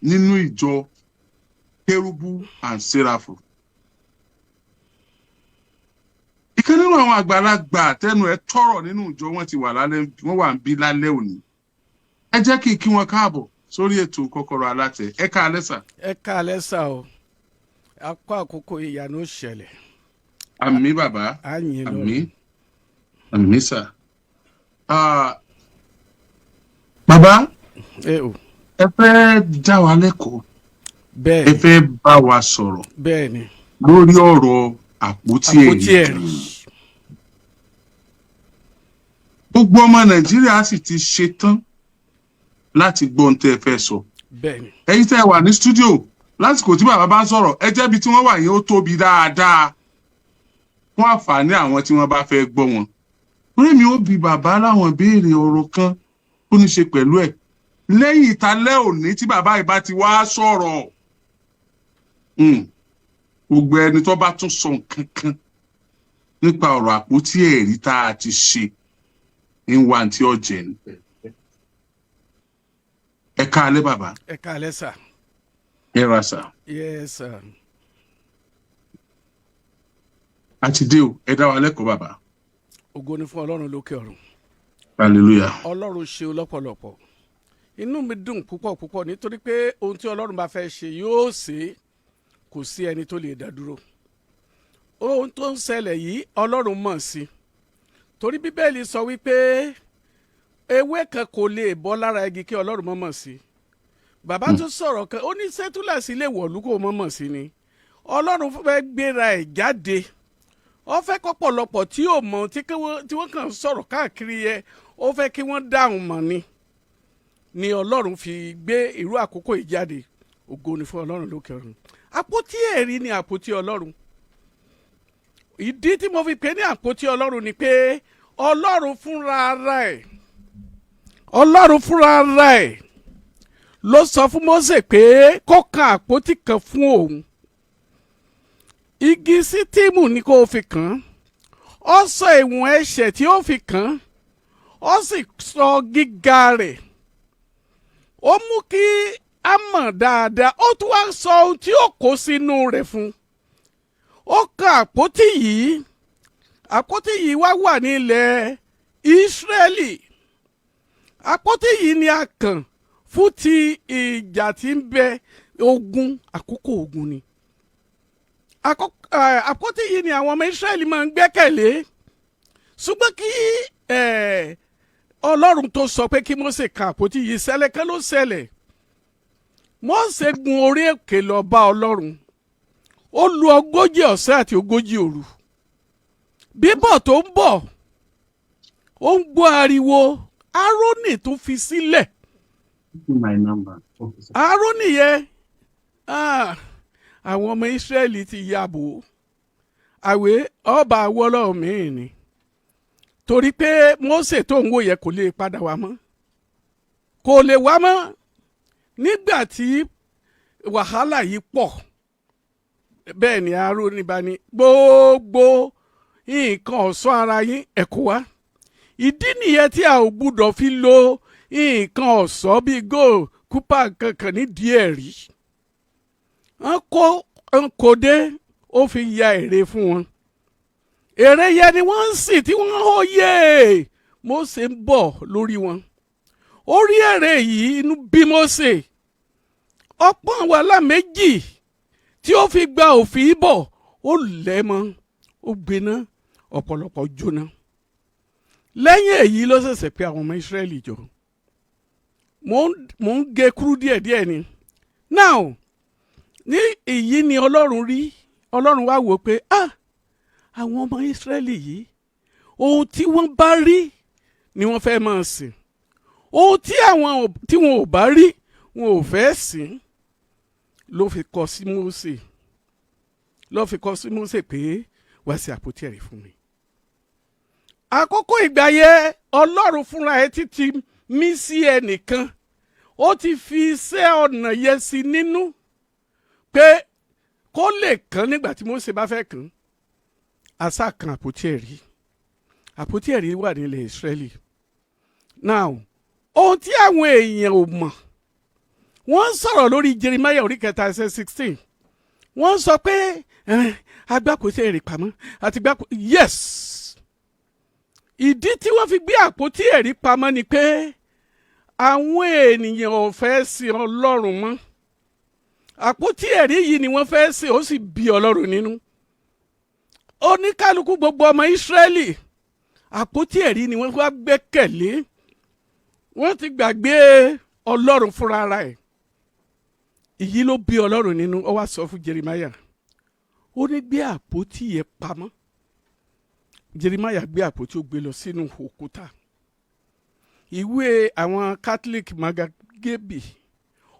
nínú ìjọ Kérúbù and Séráfù. Ìkan nínú àwọn àgbàlagbà tẹnu ẹ tọrọ nínú ìjọ wọn ti wà lálẹ́, wọ́n wà ń bí lálẹ́ òní. Ẹ jẹ́ kí wọn káàbọ̀ sórí ètò Kọ́kọ́rọ́ Alátẹ. Ẹ káalẹ́ sà. Ẹ káalẹ́ sà o. Akọ àkókò ìyanu ṣẹlẹ̀. Àmín bàbá. Àyìn lọ. Àmín. Àmín sà. Bàbá, ẹ fẹ́ dá wa lẹ́kọ̀ọ́. Bẹ́ẹ̀. Ẹ fẹ́ bá wa sọ̀rọ̀. Bẹ́ẹ̀ ni. Lórí ọ̀rọ̀ àpótí ẹ̀rí. Gbogbo ọmọ Nàìjíríà sì ti ṣetán láti gbọ́ ohun tẹ́ ẹ fẹ́ sọ. Bẹ́ẹ̀ ni. Ẹ̀yin tẹ́ ẹ wà ní stúdíò lásìkò tí bàbá bá ń sọ̀rọ̀, ẹ jẹ́ bí tí wọ́n wà yẹn ó tóbi dáadáa fún àǹfààní àwọn tí wọ́n bá fẹ́ gbọ́ wọn. Orí mi ó bi bàbá láwọn béèrè ọ̀rọ̀ kan tó ní ṣe pẹ̀lú ẹ̀. Lẹ́yìn ìtàlẹ́ òní tí bàbá ìbá ti wá sọ̀rọ̀. Gbogbo ẹni tó bá tún sọ nǹkan kan nípa ọ̀rọ̀ àpótí ẹ̀rí tá a ti ṣe ń wá tí ó jẹ ní. Ẹ káalẹ́ bàbá. Ẹ káalẹ́ sà. Ẹ ra sà. Yes sir. A ti dé o, ẹ dá wa lẹ́kọ̀ọ́ bàbá. Ògo ni fún Ọlọ́run lókè ọ̀run. Hallelujah. Ọlọ́run ṣe lọ́pọ̀lọpọ̀. Inú mi dùn púpọ̀ púpọ̀ nítorí pé ohun tí Ọlọ́run bá fẹ́ ṣe yóò ṣe, kò sí ẹni tó lè dá dúró. Ohun tó ń ṣẹlẹ̀ yìí Ọlọ́run mọ̀ sí. Torí Bíbélì sọ wípé ewé kan kò lè bọ́ lára igi kí Ọlọ́run mọ̀ sí. Bàbá tún sọ̀rọ̀ kan, ó ní sẹ́túlàsì lè wọ̀lú kó mọ̀ sí ni. Ọlọ́run fẹ́ gbéra ẹ̀ jáde. Ó fẹ́ kọ́pọ̀lọpọ̀ tí ò mọ̀ tí wọ́n kàn sọ̀rọ̀ káàkiri yẹ, ó fẹ́ kí wọ́n dáhùn mọ̀ ni Ọlọ́run fi gbé irú àkókò yìí jáde. Ògo ni fún Ọlọ́run lókè ọ̀run. Àpótí ẹ̀rí ni àpótí Ọlọ́run. Ìdí tí mo fi pè ní àpótí Ọlọ́run ni pé Ọlọ́run fúnra ara ẹ̀ ló sọ fún Mósè pé kó kan àpótí kan fún òun. Igi sítímù ni kó fi kàn án. Ó sọ ìwọ̀n ẹ̀ṣẹ̀ tí ó fi kàn án. Ó sì sọ gíga rẹ̀. Ó mú kí a mọ̀ dáadáa. Ó tún wá sọ ohun tí ó kó sínú rẹ̀ fún. Ó kan àpótí yìí. Àpótí yìí wá wà ní ilẹ̀ Ísírẹ́lì. Àpótí yìí ni a kàn fún ti ìjà tí ń bẹ ogun, àkókò ogun ni. Àpótí yìí ni àwọn ọmọ Ísírẹ́lì máa ń gbẹ́kẹ̀lé. Ṣùgbọ́n kí Ọlọ́run tó sọ pé kí Mósè kan àpótí yìí, ṣẹlẹ̀ kan ló ṣẹlẹ̀. Mósè gun orí òkè lọ bá Ọlọ́run. Ó lu 40 ọ̀sán àti 40 òru. Bíbọ̀ tó ń bọ̀, ó ń gbọ́ ariwo. Árónì tún fi sílẹ̀. Árónì yẹn àwọn ọmọ Ísírẹ́lì ti yàbò. Àwẹ̀ ọba àwọlọ́ mi ni. Torí pé Mósè tó ń wò yẹ kò lè padà wá mọ́. Kò lè wá mọ́. Nígbà tí wàhálà yìí pọ̀, bẹ́ẹ̀ ni Árónì bá ní gbogbo nǹkan ọ̀ṣọ́ ara yín ẹ kó wá. Ìdí nìyẹn tí a ò gbúdọ̀ fi lo nǹkan ọ̀ṣọ́ bíi gold, kúpà kankan ní díẹ̀ rí. Wọ́n kó dé, ó fi ya ère fún wọn. Ère yẹn ni wọ́n ń sìn tí wọ́n hó yé. Mósè ń bọ̀ lórí wọn. Orí ère yìí inú bí Mósè. Ọpọ́n wàhálà méjì tí ó fi gba òfin bọ̀, ó lẹ̀ mọ́, ó gbiná, ọ̀pọ̀lọpọ̀ jóná. Lẹ́yìn èyí ló ṣẹ̀ṣẹ̀ pé àwọn ọmọ Ísírẹ́lì jọ. Mo ń gé kúrú díẹ̀díẹ̀ ni. Now, ní èyí ni Ọlọ́run rí. Ọlọ́run wá wò pé àwọn ọmọ Ísírẹ́lì yìí, ohun tí wọ́n bá rí ni wọ́n fẹ́ máa sìn. Ohun tí wọn ò bá rí, wọn ò fẹ́ sìn. Ló fi kọ sí Mósè pé wá sí àpótí ẹ̀rí fún mi. Àkókò ìgbà yẹn Ọlọ́run fúnra ẹ̀ títí mí sí ẹnìkan. Ó ti fi iṣẹ́ ọ̀nà yẹn sí nínú pé kó lè kàn nígbà tí Mósè bá fẹ́ kàn. Àṣà kan àpótí ẹ̀rí. Àpótí ẹ̀rí wà nílẹ̀ Ísírẹ́lì. Now, ohun tí àwọn èèyàn ò mọ̀, wọ́n sọ̀rọ̀ lórí Jeremiah orí 3 ẹsẹ̀ 16 wọ́n sọ pé agbákòóso èrè pamọ́ àti gbáko yes ìdí tí wọ́n fi gbé àpótí ẹ̀rí pamọ́ ni pé àwọn ènìyàn ò fẹ́ sin Ọlọ́run mọ́ àpótí ẹ̀rí yìí ni wọ́n fẹ́ sìn ó sì bí Ọlọ́run nínú oníkálukú gbogbo ọmọ Ísírẹ́lì àpótí ẹ̀rí ni wọ́n wá gbẹ́kẹ̀lé wọ́n ti gbàgbé Ọlọ́run fúnra ara ẹ̀ èyí ló bí Ọlọ́run nínú ó wá sọ fún Jeremiah ó ní gbé àpótí yẹn pamọ́ Jeremiah gbé àpótí ó gbé lọ sínú òkúta ìwé àwọn Catholic Magagebi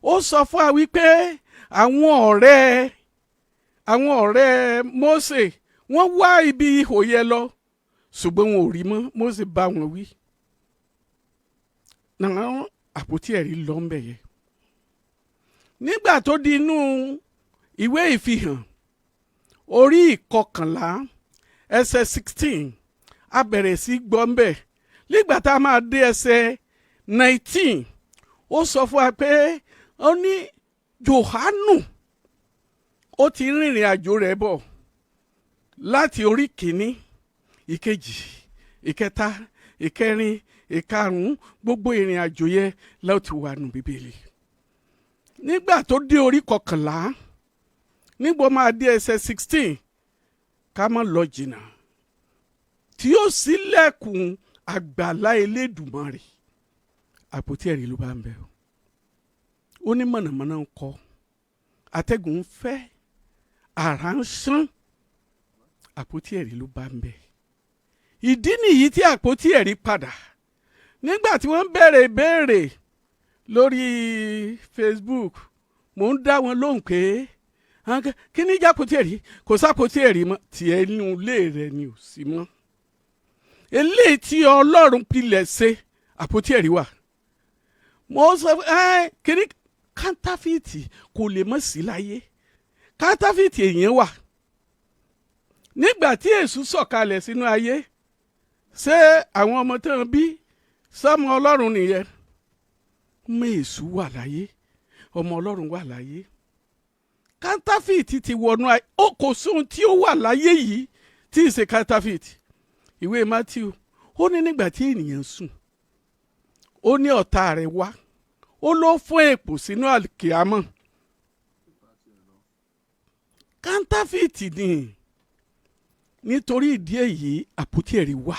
ó sọ fún wa wípé àwọn ọ̀rẹ́ Mósè wọ́n wá ibi ihò yẹn lọ ṣùgbọ́n wọn ò rí mọ́ Mósè bá wọn wí náà àpótí ẹ̀rí lọ ń bẹ̀ yẹn nígbà tó di inú ìwé ìfihàn orí 11 ẹsẹ̀ 16 a bẹ̀rẹ̀ sí gbọ́ ń bẹ̀ nígbà tá a máa dé ẹsẹ̀ 19 ó sọ fún wa pé ó ní Jòhánù ó ti rìnrìn àjò rẹ̀ bọ̀ láti orí kìíní ìkejì ìkẹta ìkẹrin ìkarùn-ún gbogbo ìrìn àjò yẹn ló ti wà nù Bíbélì nígbà tó dé orí 11 nígbà máa dé ẹsẹ̀ 16 ká má lọ jìnnà tí ó ṣílẹ̀kùn àgbàlá Elédùmarè àpótí ẹ̀rí ló bá ń bẹ ó ní mọ̀nàmọ́ná ń kọ atẹ́gùn ń fẹ́ àrá ń ṣán àpótí ẹ̀rí ló bá ń bẹ ìdí nìyí tí àpótí ẹ̀rí padà nígbà tí wọ́n bẹ̀rẹ̀ ìbéèrè lórí Facebook mò ń dá wọn lóhùn pé kí ni ìjà àpótí ẹ̀rí kò sápótí ẹ̀rí mọ́ tiẹ̀ inú ilé rẹ̀ ni ò sí mọ́ eléyìí tí Ọlọ́run pilẹ̀ ṣe àpótí ẹ̀rí wà mo sọ kiri kántáfìtì kò lè mọ̀ sí láyé kántáfìtì èèyàn wà nígbà tí Èṣù sọ̀kalẹ̀ sínú ayé ṣé àwọn ọmọ tó ń bí sọmọ Ọlọ́run nìyẹn mọ Èṣù wà láyé ọmọ Ọlọ́run wà láyé kántáfìtì ti wọnú ayé ó kò sóhun tí ó wà láyé yìí tí ì ṣe kántáfìtì ìwé Matthew ó ní nígbà tí ènìyàn sùn ó ní ọ̀tá rẹ̀ wá ó ló fún èpò sínú àlìkìámọ̀ kántáfìtì ni nítorí ìdí èyí àpótí ẹ̀rí wà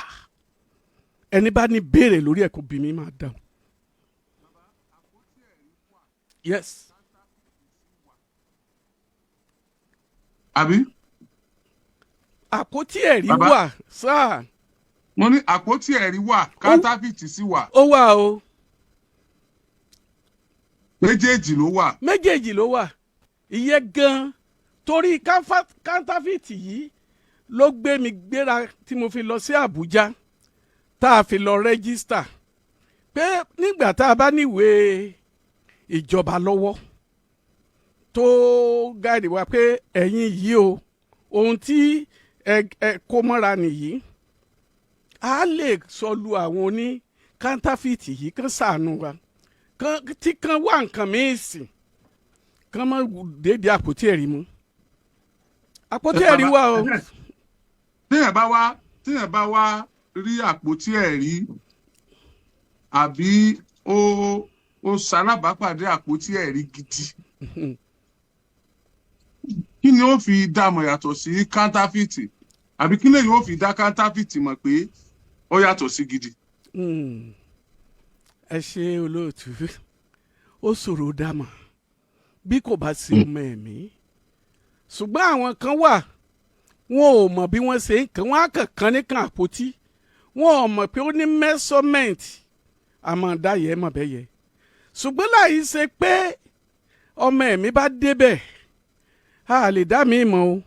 ẹni bá ní béèrè lórí ẹ̀ kó bí mi máa dáhùn. Yes. àbí. àpótí ẹ̀rí wà sáà. mo ní àpótí ẹ̀rí wà kántáfìtì sí wà. ó wà o. méjèèjì ló wà. méjèèjì ló wà ìyẹn gan-an torí kántáfìtì yìí ló gbé mi gbéra tí mo fi lọ sí Àbújá tá a fi lọ rẹ́gísítà pé nígbà tá a bá níwèé ìjọba lọ́wọ́ tó gáàdì wá pé ẹ̀yin yìí o ohun tí ẹ kó mọ́ra nìyí a lè sọlu àwọn oní kántáfìtì yìí kán ṣàánú wa tí kan wá nǹkan mìíràn sìn kán mọ́ déédéé àpótí ẹ̀rí mú àpótí ẹ̀rí wà o. téèyàn bá wá rí àpótí ẹ̀rí àbí ó ṣalábàápàdé àpótí ẹ̀rí gidi kí ni ó fi dá mọ̀ yàtọ̀ sí kántáfìtì àbí kí lèyìn ó fi dá kántáfìtì mọ̀ pé ó yàtọ̀ sí gidi. ẹ ṣe olóòtú ó ṣòro dámọ̀ bí kò bá sí ọmọ ẹ̀mí ṣùgbọ́n àwọn kan wà wọn ò mọ̀ bí wọ́n ṣe ń kàn wọ́n á kàn kán nìkan àpótí wọn ò mọ̀ pé ó ní mẹ́sọ́mẹ́ǹtì àmọ́ dáyẹ̀ mọ̀ bẹ́ẹ̀ yẹ ṣùgbọ́n láì ṣe pé ọmọ ẹ̀mí bá débẹ̀ a lè dá mi mọ̀ o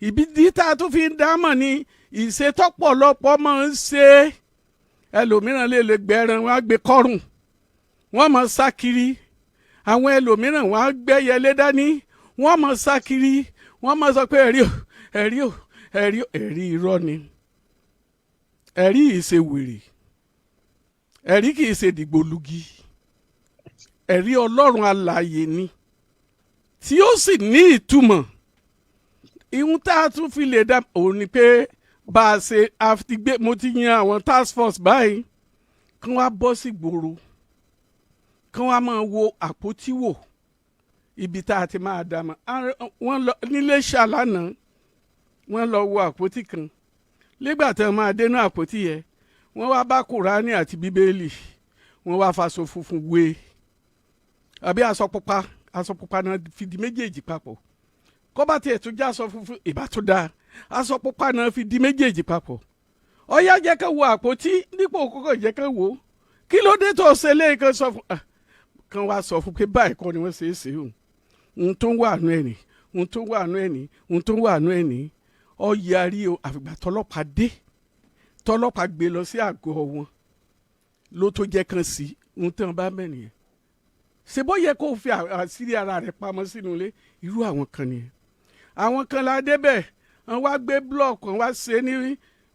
ìbí tá a tún fi ń dámọ̀ ni ìṣètọ́pọ̀lọpọ̀ máa ń ṣe ẹlòmíràn lè gbẹ̀rẹ̀ wọn á gbé kọ́rùn wọ́n máa sá kiri àwọn ẹlòmíràn wọn á gbẹ́yẹlé dání wọ́n máa sá kiri wọ́n máa sọ pé ẹ̀rí irọ́ ni ẹ̀rí ìṣe wèrè ẹ̀rí kì í ṣe dìgbòlugi ẹ̀rí Ọlọ́run alààyè ni tí ó sì ní ìtumọ̀. Ihun tá a tún fi lè dá òun ni pé bá a ṣe mo ti yan àwọn task force báyìí kán wá bọ́ sí gbòòrò kán wá máa wo àpótí wò ibi tá a ti máa dá mọ̀. Wọ́n lọ nílé ṣàlànà wọ́n lọ wo àpótí kan nígbà tí wọ́n máa dénú àpótí yẹn wọ́n wá bá Kùránì àti Bíbélì wọ́n wá faṣọ funfun wé àbí aṣọ pupa náà fi di méjèèjì papọ̀ kó bá tiẹ̀ tún já aṣọ funfun ìbá tó dáa aṣọ pupa náà fi di méjèèjì papọ̀. Ọ̀yá jẹ́ ká wo àpótí dípò kókò jẹ́ ká wo kí ló dé tó ṣe lé kan sọ fún kan wá sọ fún pé báyìí kọ́ ni wọ́n ṣe é ṣe o ohun tó ń wà nú ẹ̀ ní ohun tó ń wà nú ẹ̀ ní ohun tó ń wà nú ẹ̀ ní ó yarí o àfìgbà tọ́lọ́pàá dé tọ́lọ́pàá gbé lọ sí àgọ́ wọn ló tó jẹ́ kan sí ohun tí wọ́n bá mẹ́rin yẹn ṣe bó yẹ kó fi àṣírí ara rẹ̀ pamọ́ sínú ilé irú àwọn kan nìyẹn. Àwọn kan la débẹ̀ wọ́n wá gbé blọọkù wọ́n wá ṣe ní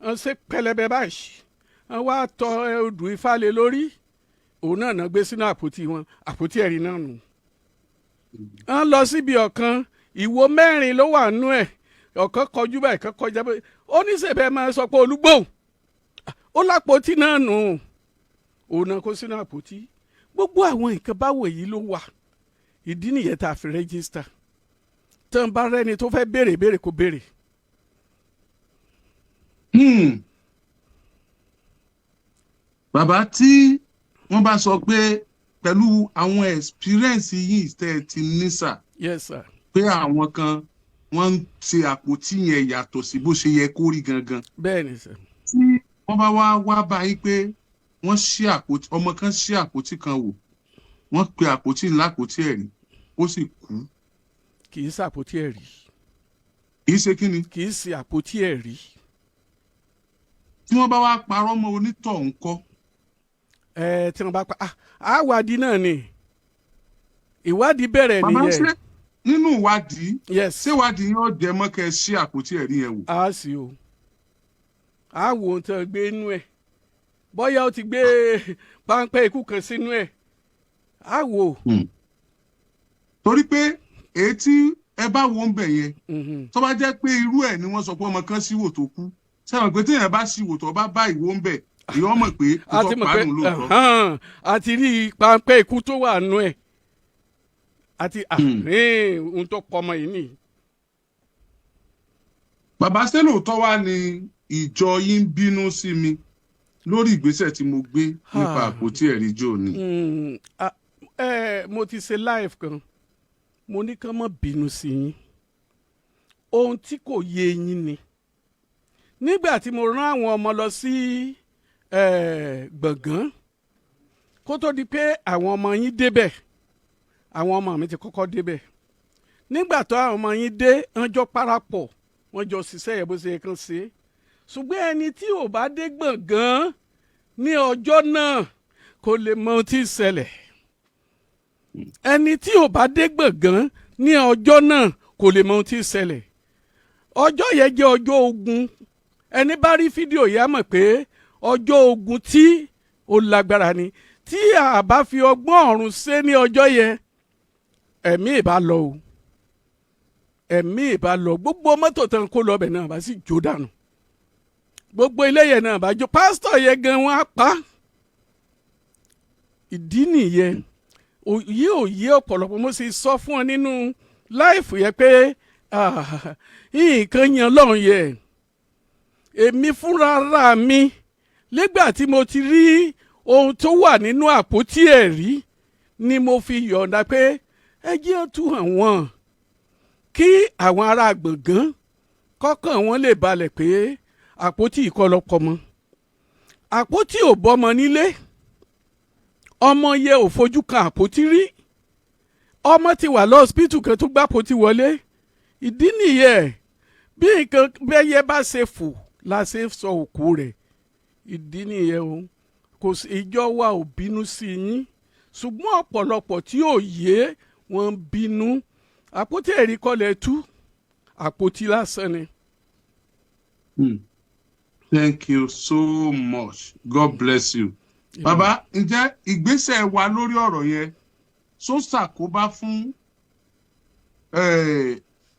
wọ́n ṣe pẹlẹbẹ báyìí wọ́n wá tọ odù Ifá lé lórí òun náà gbé sínú àpótí wọn àpótí ẹ̀rí náà nù. Wọ́n lọ síbi ọ̀kan ìwo 4 ló wà nú ẹ̀ ọ̀kan kọjú báyìí kan kọjá báyìí ó ní sèbẹ̀ máa sọ pé olúgbòhùn ó lápótí náà nù òun náà kó sínú àpótí. Gbogbo àwọn nǹkan báwo yìí ló wà ìdí nìyẹn tá a fi rẹ́gísítà tán bá rẹ́ni tó fẹ́ béèrè kó béèrè. Bàbá tí wọ́n bá sọ pé pẹ̀lú àwọn experience yìí tẹ́ ti ní sà. Yes sir. Pé àwọn kan wọ́n ń ṣe àpótí yẹn yàtọ̀ sí bó ṣe yẹ kó rí gangan. Bẹ́ẹ̀ni sir. Tí wọ́n bá wá báyìí pé wọ́n ṣí àpótí ọmọ kan ṣí àpótí kan wò wọ́n pe àpótí ńlá àpótí ẹ̀rí ó sì kú. Kì í ṣe àpótí ẹ̀rí. Kì í ṣe kí ni. Kì í ṣe àpótí ẹ̀rí. Tí wọ́n bá wá parọ́ mọ́ onítọ̀hún kọ́. Tí wọ́n bá pa àwádìí náà ni ìwádìí bẹ̀rẹ̀ nìyẹn. Bàbá ṣe nínú ìwádìí. Yes. Ṣé ìwádìí yóò dẹ mọ́ kẹ́ ṣí àpótí ẹ̀rí yẹn wò. A sì o a wo ohun tí wọ́n gbé inú ẹ̀ bóyá ó ti gbé páńpẹ́ ikú kan sínú ẹ̀ a wò. Torí pé èyí tí ẹ bá wo ń bẹ̀ yẹn tó bá jẹ́ pé irú ẹ̀ ni wọ́n sọ pé ọmọ kan síwò tó kú sẹ́wọ̀n pé téèyàn bá síwò tó bá bá ìwò ń bẹ̀ ìyọ́ mọ̀ pé kò tó pàánù lóòótọ́. àti rí páńpẹ́ ikú tó wà nù ẹ̀ àti ohun tó pọ̀ ọmọ yìí nìyí. Bàbá ṣé lóòótọ́ wá ni ìjọ yín bínú sí mi lórí ìgbésẹ̀ tí mo gbé nípa àpótí ẹ̀rí jò ni. Mo ti ṣe live kan mo ní kán má bínú sí yín ohun tí kò yé yín ni nígbà tí mo rán àwọn ọmọ lọ sí gbọ̀ngàn kó tó di pé àwọn ọmọ yín débẹ̀ àwọn ọmọ mi ti kọ́kọ́ débẹ̀ nígbà tó àwọn ọmọ yín dé wọ́n jọ parapọ̀ wọ́n jọ ṣiṣẹ́ yẹn bó ṣe yẹ kán ṣe ṣùgbọ́n ẹni tí ò bá dé gbọ̀ngàn ní ọjọ́ náà kò lè mọ ohun tí ń ṣẹlẹ̀ ẹni tí ò bá dé gbọ̀ngàn ní ọjọ́ náà kò lè mọ ohun tí ń ṣẹlẹ̀ ọjọ́ yẹn jẹ́ ọjọ́ ogun ẹni bá rí fídíò yẹn á mọ̀ pé ọjọ́ ogun tí ó lágbára ni tí a bá fi ọgbọ́n ọ̀run ṣe ní ọjọ́ yẹn ẹ̀mí ìbá lọ o ẹ̀mí ìbá lọ gbogbo mọ́tò tán kó lọ bẹ̀ náà bá sì jó dànù gbogbo ilé yẹn náà bá jó pásítọ̀ yẹn gan wọn á pa ìdí nìyẹn òye òye ọ̀pọ̀lọpọ̀ mo sì sọ fún ọ nínú láìfù yẹn pé nǹkan yan lọ́run yẹn èmi fúnra ra mi nígbà tí mo ti rí ohun tó wà nínú àpótí ẹ̀rí ni mo fi yọ̀ǹda pé ẹ jẹ́ tú hàn wọ́n kí àwọn ará gbọ̀ngàn kọ́kàn wọn lè balẹ̀ pé àpótí ìkọlọ́kọ mọ́ àpótí ò bọ́mọ nílé ọmọ yẹ ò fojú kan àpótí rí ọmọ ti wà lọ́sibítù kan tó gbá àpótí wọlé ìdí nìyẹn bí nǹkan bẹ́yẹ bá ṣe fò la ṣe sọ òkú rẹ̀ ìdí nìyẹn o kò sí ìjọ wa ò bínú sí yín ṣùgbọ́n ọ̀pọ̀lọpọ̀ tí ò yé wọn bínú àpótí ẹ̀rí kọ́lẹ̀ tú àpótí lásán ni. Thank you so much. God bless you. Bàbá ǹjẹ́ ìgbésẹ̀ wa lórí ọ̀rọ̀ yẹn só ṣàkóbá fún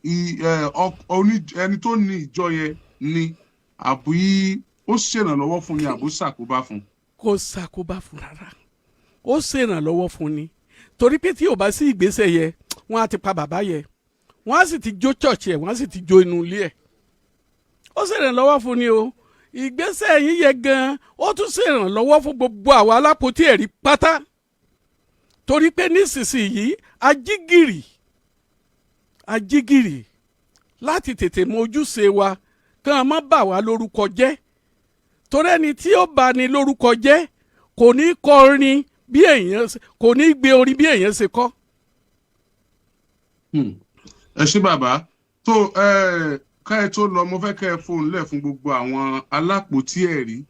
ẹni tó ní ìjọ yẹn ni àbí ó ṣèrànlọ́wọ́ fún ni àbó ṣàkóbá fún. kò ṣàkóbá fún rárá, ó ṣèrànlọ́wọ́ fún ni, torí pé tí ò bá sí ìgbésẹ̀ yẹ wọ́n á ti pa bàbá yẹ, wọ́n á sì ti jó church ẹ̀, wọ́n á sì ti jó inú ilé ẹ̀. ó ṣèrànlọ́wọ́ fún ni o, ìgbésẹ̀ yín yẹ gan-an ó tún ṣèrànlọ́wọ́ fún gbogbo àwọn alápótí ẹ̀rí pátá, torí pé nísinsìnyí ajígìrì láti tètè mọ ojúṣe wa kàn má bà wá lórúkọ jẹ́, torí ẹni tí ó bá ní lórúkọ jẹ́ kò ní kọ orin bí èèyàn, kò ní gbé orin bí èèyàn ṣe kọ. ẹ ṣé bàbá tó ká ẹ tó lọ mo fẹ́ kẹ́ ẹ fóun lẹ̀ fún gbogbo àwọn alápótí ẹ̀rí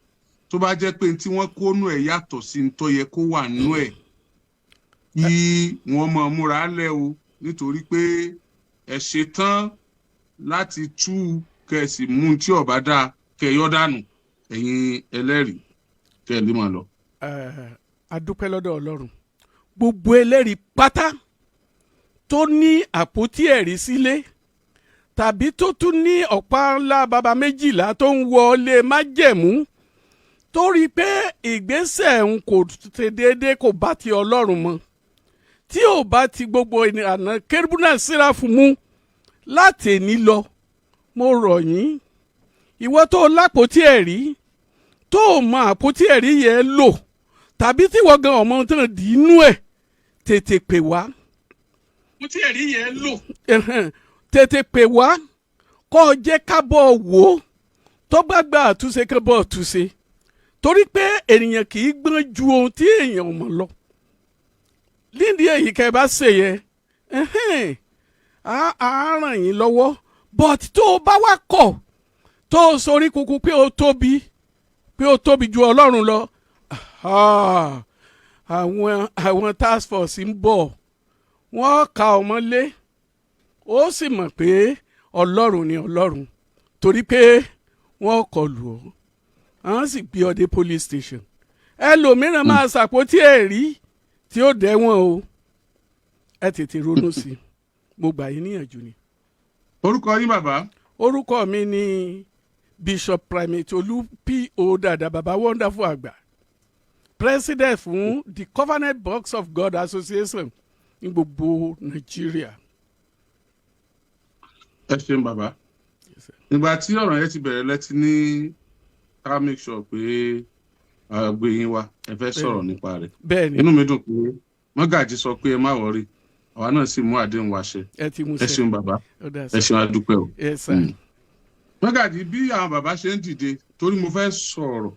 tó bá jẹ́ pé tí wọ́n kónú ẹ̀ yàtọ̀ sí ní tó yẹ kó wà nú ẹ̀ kí wọ́n mọ̀ múra lẹ̀ o, nítorí pé ẹ ṣetán láti tú kẹ́ ẹ sì mú tí ó bá dáa kẹ́ ẹ yọ dànù ẹ̀yin ẹlẹ́rìí kẹ́ ẹ lè máa lọ. a dúpẹ́ lọ́dọ̀ Ọlọ́run, gbogbo ẹlẹ́rìí pátá tó ní àpótí ẹ̀rí sílé tàbí tó tún ní ọ̀pá ńlá baba méjìlá tó ń wọlé májẹ̀mú, torí pé ìgbésẹ̀ ń kò ṣe déédéé, kò bá ti Ọlọ́run mọ́, tí ò bá ti gbogbo ìlànà Kérúbù náà Séráfù mú láti èní lọ, mo rọ̀ yín, ìwọ tó lápótí ẹ̀rí tó mọ àpótí ẹ̀rí yẹn lò, tàbí tí wọ́n gan ọmọ tán dì í nú ẹ̀, tètè pè wá. àpótí ẹ̀rí yẹn lò. tètè pè wá kó o jẹ́ ká bọ̀ wò ó, tó bá gba àtúnṣe ká bọ̀ àtúnṣe, torí pé ènìyàn kì í gbọ́n ju ohun tí èèyàn mọ̀ lọ. nídìí èyí kẹ́ ẹ bá ṣe yẹ á ràn yín lọ́wọ́, but tó o bá wá kọ̀ tó o sorí kunkun pé o tóbi ju Ọlọ́run lọ, àwọn task force ń bọ̀, wọ́n ka ọmọ lé, ó sì mọ̀ pé Ọlọ́run ni Ọlọ́run, torí pé wọ́n kọlù ọ́, àwọn sì gbé ọ dé police station. ẹlòmíràn máa ṣàpótí ẹ̀rí tí ó dẹ́wọ̀n o, ẹ tètè ronú sí i, mo gbà yín níyànjú ni. orúkọ yín bàbá. orúkọ mi ni Bishop Primate Olú P.O. Dada baba wonderful àgbà, president fún the Covenant Box of God Association ní gbogbo Nàìjíríà. ẹ ṣeun bàbá. nígbà tí ọ̀rọ̀ yẹn ti bẹ̀rẹ̀ lẹ́tí ní ká make sure pé àgbè yín wa ẹ fẹ́ sọ̀rọ̀ nípa rẹ̀. bẹ́ẹ̀ni, inú mi dùn pé mọ́gàjí sọ pé ẹ má wọrí, àwa náà sì mú àdéhùn wa ṣe. ẹ ṣeun bàbá, ẹ ṣeun adúpẹ́ o. mọ́gàjí bí àwọn bàbá ṣe ń dìde, torí mo fẹ́ sọ̀rọ̀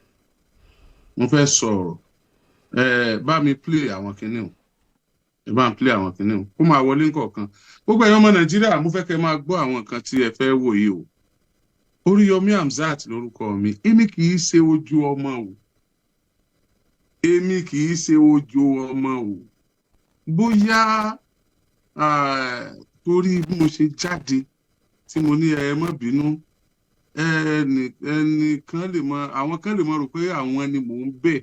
bá mi play àwọn kinní o, ẹ bá mi play àwọn kinní o, kó máa wọlé nǹkan. gbogbo ẹ̀yin ọmọ Nàìjíríà, mo fẹ́ kẹ́ máa gbọ́ àwọn nǹkan tí ẹ fẹ́ wò yìí o. Oríyọmí Hamzat lórúkọ mi, èmi kì í ṣe ojú ọmọ o, èmi kì í ṣe ojú ọmọ o. bóyá torí bí mo ṣe jáde tí mo ní ẹ má bínú, ẹnìkan lè mọ, àwọn kan lè mọ rò pé àwọn ni mò ń bẹ̀.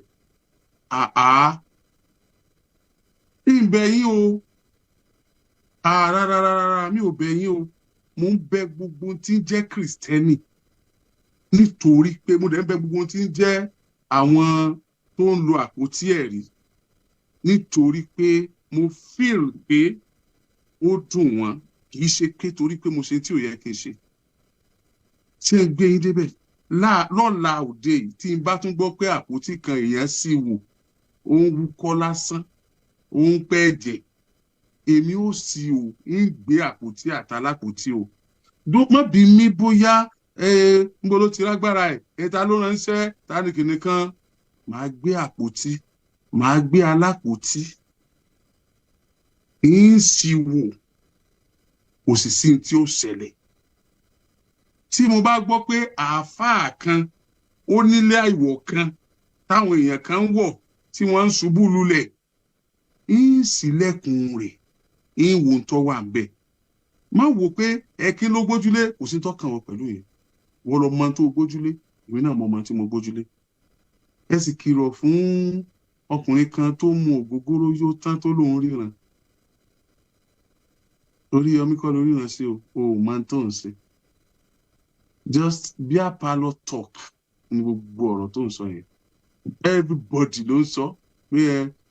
ìbẹ̀ yín o, rárá mi ò bẹ̀ yín o, mo ń bẹ̀ gbogbo tí ń jẹ́ Kristẹni, nítorí pé mo dẹ̀ ń bẹ̀ gbogbo tí ń jẹ́ àwọn tó ń lo àpótí ẹ̀rí, nítorí pé mo feel pé ó dùn wọ́n, kì í ṣe pé torí pé mo ṣe tí ò yẹ kí n ṣe. ṣé ń gbé yín débẹ̀ lọ́la òde yìí tí n bá tún gbọ́ pé àpótí kan èèyàn sì wò ó ń wúkọ́ lásán, ó ń pẹ́ ẹ̀jẹ̀, èmi ò sí o, ń gbé àpótí àtàlápótí o. má bí mi bóyá ń bọ́ ló ti lágbára ta ló ránṣẹ́ ta ni kìnìún kan. màá gbé àpótí, màá gbé alápótí, ń sì wò, kò sì sí tí ó ṣẹlẹ̀. tí mo bá gbọ́ pé àáfàá kan ó nílé àìwọ̀ kan táwọn èèyàn kan ń wọ̀ tí wọ́n ń ṣubú lulẹ̀, ń ṣílẹ̀kùn rẹ̀, ń wo ń tọ́ wà ń bẹ̀. má wò pé kí ló gbójúlé, kò sí tọ́kàn wọn pẹ̀lú yẹn. wọ́n lọ mọ tó gbójúlé, èmi náà mọ ọmọ tí mo gbójúlé. ẹ sì kìlọ̀ fún ọkùnrin kan tó mu ògógóró yó tán tó lóun ríran. Oríyọmí kọ́ lórí ràn sí o máa ń tó ń ṣe just beer parlour talk ní gbogbo ọ̀rọ̀ tó ń sọ yẹn everybody ló ń sọ pé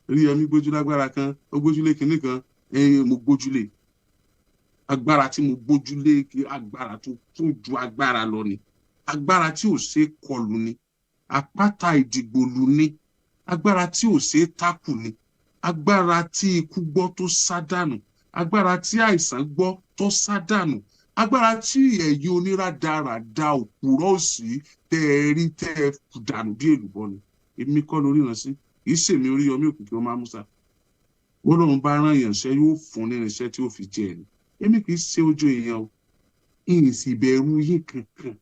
Oríyọmí gbójú lágbára kan ó gbójúlé kinní kan mo gbójúlé agbára tí mo gbójúlé agbára tó ju agbára lọ ni agbára tí ò ṣe kọlù ni àpáta ìdìgbòlù ni agbára tí ò ṣe tákù ni agbára tí ikú gbọ́ tó sádànù agbára tí àìsàn gbọ́ tó sádànù agbára tí ẹ̀yin oníradàradà òpùrọ́ òsì tẹ́ ẹ rí tẹ́ ẹ dànù bí èlùbọ́ ni èmi kọ́ lórí ìrànṣẹ́ kì í ṣèmi Oríyọmí Òkìkí ọmọ Amúsà wọ́n lóun bá rán ìyànṣẹ́ yóò fún ní irinṣẹ́ tí ó fi jẹ ẹni èmi kì í ṣe ojú èèyàn o ìyìn sì bẹ̀rù yín kankan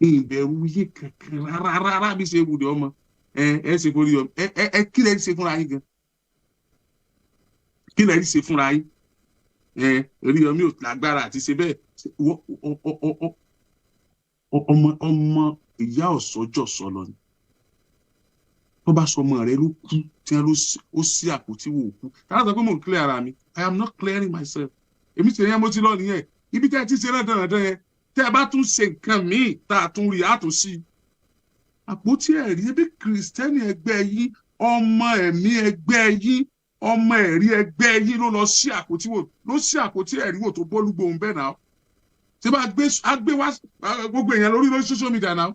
ìbẹ̀rù yín kankan rárá bí ṣe wùdí ọmọ ẹ ṣe fún Oríyọmí ẹ kí lẹ ṣe fúnra yín gan kí lẹ ṣe fúnra yín Oríyọmí ò lágbára àti ṣe bẹ́ẹ̀ ọmọ ìyá ọ̀sọ́jọ́ sọ lọ ni tó bá sọ ọmọ rẹ ló kú tí wọn ó sí àpótí wò kú táwọn sọ pé mò ń clear ara mi I am not clearing myself èmi ti yẹn mo ti lọ nìyẹn ibi tẹ́ ẹ ti ṣe náà dandan yẹn tẹ́ ẹ bá tún ṣe nǹkan míì tá a tún rí àtún sí àpótí ẹ̀rí ẹbí kìrìsìtẹ́nì ẹgbẹ́ yín ọmọ ẹ̀mí ẹgbẹ́ yín ọmọ ẹ̀rí ẹgbẹ́ yín ló lọ sí àpótí wò ló sí àpótí ẹ̀rí wò tó bọ́ọ̀lù gbòhùn bẹ́ẹ̀ náà ṣé bá gbé wá gbogbo èèyàn lórí social media náà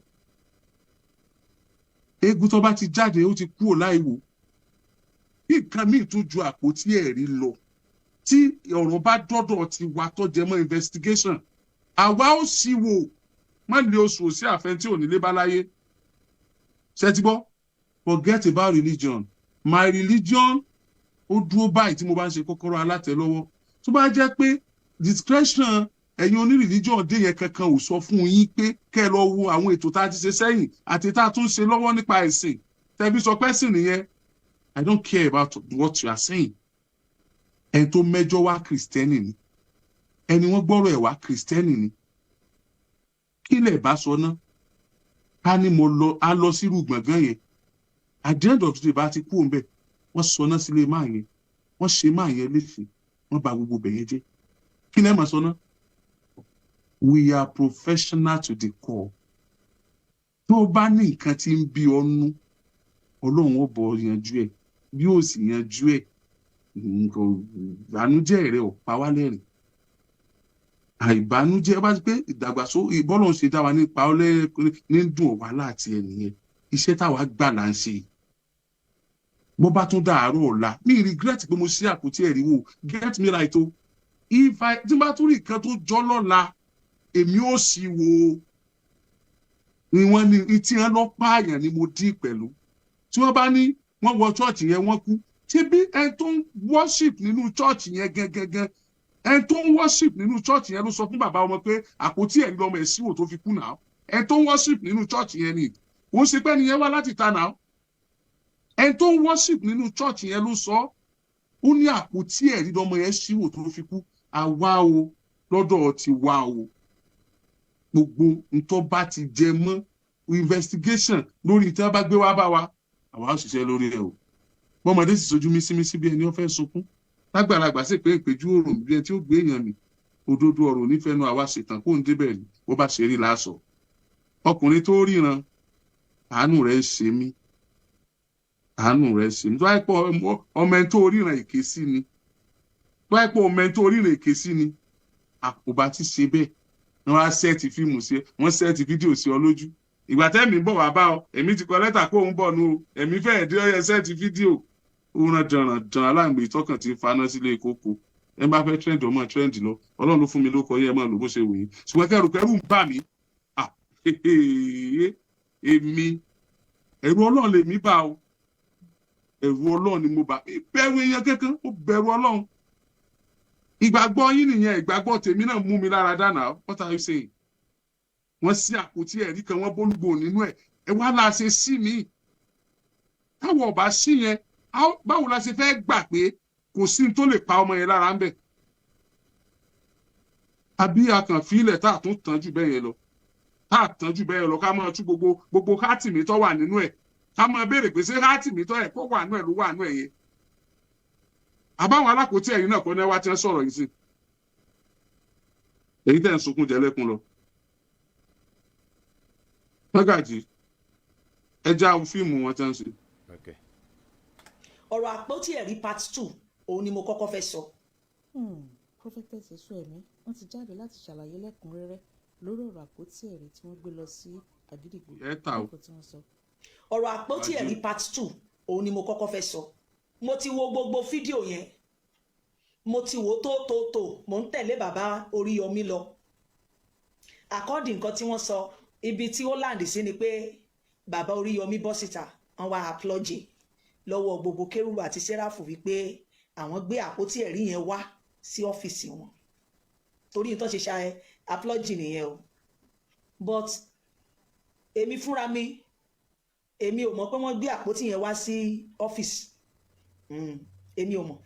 eégún tó bá ti jáde ó ti kúrò láìwò bí nǹkan míì tún ju àpótí ẹ̀rí lọ tí ọ̀rọ̀ bá dọ́dọ̀ ti wà tó jẹ mọ́ investigation àwa ó sì wò má lè oṣù sí àfẹn tí ò nílé bá láyé ṣe ti gbọ́ forget about religion my religion ó dúró báyìí tí mo bá ń ṣe kọ́kọ́rọ́ alátẹ lọ́wọ́ tó bá jẹ́ pé discretion ẹ̀yin onírìlíjọ́ dé yẹn kankan ò sọ fún yín pé kẹ́ ẹ lọ wo àwọn ètò tá a ti ṣe sẹ́yìn àti tá a tún ṣe lọ́wọ́ nípa ẹ̀sìn tẹ̀bí sọ pé ẹ̀sìn nìyẹn I don't care about what you are saying ẹni tó mẹ́jọ wá kìrìsìtẹ́nì ni ẹni wọ́n gbọ́rọ̀ ẹ̀ wá kìrìsìtẹ́nì ni kí lẹ̀ bá sọ ná ká ní mo lọ sírú gbọ̀ngàn yẹn at the end of the day bá ti kú òun bẹ́ẹ̀ wọ́n sọ ná sílé máa yẹn wọ́n ṣe máa yẹn léṣe wọ́n bà gbogbo bẹ̀yẹn jẹ́ kí lẹ́ máa sọ ná. We are professional to the core. Tó o bá ní nǹkan tí ń bí ọnú Ọlọ́run ó bọ̀ yanjú ẹ̀ bí ó sì yanjú ẹ̀ ìbànújẹ́ rẹ̀ ò pa wá lẹ́rìn àìbànújẹ́ bá ti pé ìdàgbàsókè ìbọ́lọ̀ ń ṣe dá wa nípa ọlẹ́rìn ní dùn ọ̀wá láti ẹnìyẹn iṣẹ́ táwa gbà là ń ṣe bó bá tún dàárọ̀ ọ̀la mi regret pé mo ṣí àpótí ẹ̀rí wò get me right o tí bá tún rí nǹkan tó jọ lọ́la èmi ò sì wò ni wọ́n ní tí wọ́n lọ pààyàn ni mo dí pẹ̀lú tí wọ́n bá ní wọ́n wọ chọ́ọ̀chì yẹn wọ́n kú tí bí ẹni tó ń worship nínú chọ́ọ̀chì yẹn gangan ẹni tó ń worship nínú chọ́ọ̀chì yẹn ló sọ fún bàbá ọmọ pé àpótí ẹ̀rí lọmọ ẹ̀ síwò tó fi kú náà ẹni tó ń worship nínú chọ́ọ̀chì yẹn ni wọ́n ṣe pé nìyẹn wá láti ta náà ẹni tó ń worship nínú chọ́ọ̀chì yẹn ló sọ ó ní àpótí ẹ̀rí lọmọ ẹ̀ síwò tó fi kú àwa o lọ́dọ̀ ti wá o gbogbo ntọ́ bá ti jẹ mọ́ investigation lórí ìtẹ́ bá gbé wá bá wa àwa ṣiṣẹ́ lórí ẹ̀ o bọ́mọdé sì sojú mísímísí bí ẹni ó fẹ́ sunkún lágbàlagbà sì pé ìpéjú òrùn bí ẹni tí ó gbé èèyàn mi òdodo ọ̀rọ̀ onífẹ́nu àwa ṣètàn kó ń débẹ̀ ni bó bá ṣe rí láṣọ ọkùnrin tó ríran àánú rẹ̀ ṣe mí tó wáyé pọ̀ ọmọ ẹni tó ríran èké sí ni tó wáyé pọ̀ ọmọ ẹni tó ríran èké sí ni àkùbá ti ṣe bẹ́ẹ̀ wọ́n á sẹ́ẹ̀tì fíìmù sí ẹ wọ́n sẹ́ẹ̀tì fídíò sí ọ lójú ìgbà tẹ́mi bọ̀ wá bá ọ èmi ti kọ lẹ́tà kó òun bọ̀ nù o èmi fẹ́ẹ̀ dé ọyẹ sẹ́ẹ̀tì fídíò òun dàn aláǹgbè tọkàn ti faná sílé kókó ẹ bá fẹ́ trend ọmọ trend lọ Ọlọ́run ló fún mi lóko yẹ mọ́ ló bó ṣe wù yín ṣùgbọ́n kẹrù ń bà mí èmi ẹ̀rù Ọlọ́run lèmi bá o ẹ̀rù Ọlọ́run ni mo bá bẹ̀rù èèyàn kankan ó bẹ̀rù Ọlọ́run ìgbàgbọ́ yín nìyẹn ìgbàgbọ́ tèmi náà mú mi lára dáná what are you saying wọ́n sí àpótí ẹ̀rí kan wọ́n bólúgbò nínú ẹ̀ ẹ wá la ṣe sí mi táwọn ọba sí yẹn báwo la ṣe fẹ́ gbà pé kò sí ní tó lè pa ọmọ yẹn lára ń bẹ̀ àbí akànfilẹ̀ tá a tún tán jù bẹ́ẹ̀ yẹn lọ ká máa tú gbogbo hátìmí tó wà nínú ẹ̀ ká máa béèrè pé ṣé hátìmí tó ẹ̀ kó wà nínú ẹ̀ ló wà nínú ẹ̀ yẹn àbáwọn alákòótí ẹ̀yìn náà kọ́ ní wá tí wọ́n sọ̀rọ̀ yìí sí èyí tẹ̀ ń sunkún jẹ́lẹ́kùn lọ. Mágàjí ẹ já fíìmù wọn tẹ́ ń ṣe. ọ̀rọ̀ àpótí ẹ̀rí part 2 òun ni mo kọ́kọ́ fẹ́ sọ. Prophetess Èṣùẹ̀mí wọ́n ti jáde láti ṣàlàyé lẹ́kùnrẹ́rẹ́ lórí ọ̀rọ̀ àpótí ẹ̀rí tí wọ́n gbé lọ sí Àgídìgbò. ọ̀rọ̀ àpótí ẹ̀rí part 2 òun ni mo kọ́kọ́ fẹ́ sọ. mo ti wo gbogbo fídíò yẹn, mo ti wo tó mo ń tẹ̀lé bàbá Oríyọmí lọ. according nǹkan tí wọ́n sọ, ibi tí ó láǹdì sí ni pé bàbá Oríyọmí bọ́ síta wọ́n wá apology lọ́wọ́ gbogbo kérúbù àti sẹ́ráfù wípé àwọn gbé àpótí ẹ̀rí yẹn wá sí ọ́fíìsì wọn torí nǹkan ṣe ṣe apology nìyẹn o. but èmi fúnra mi èmi ò mọ̀ pé wọ́n gbé àpótí yẹn wá sí ọ́fíìsì, èmi ò mọ̀.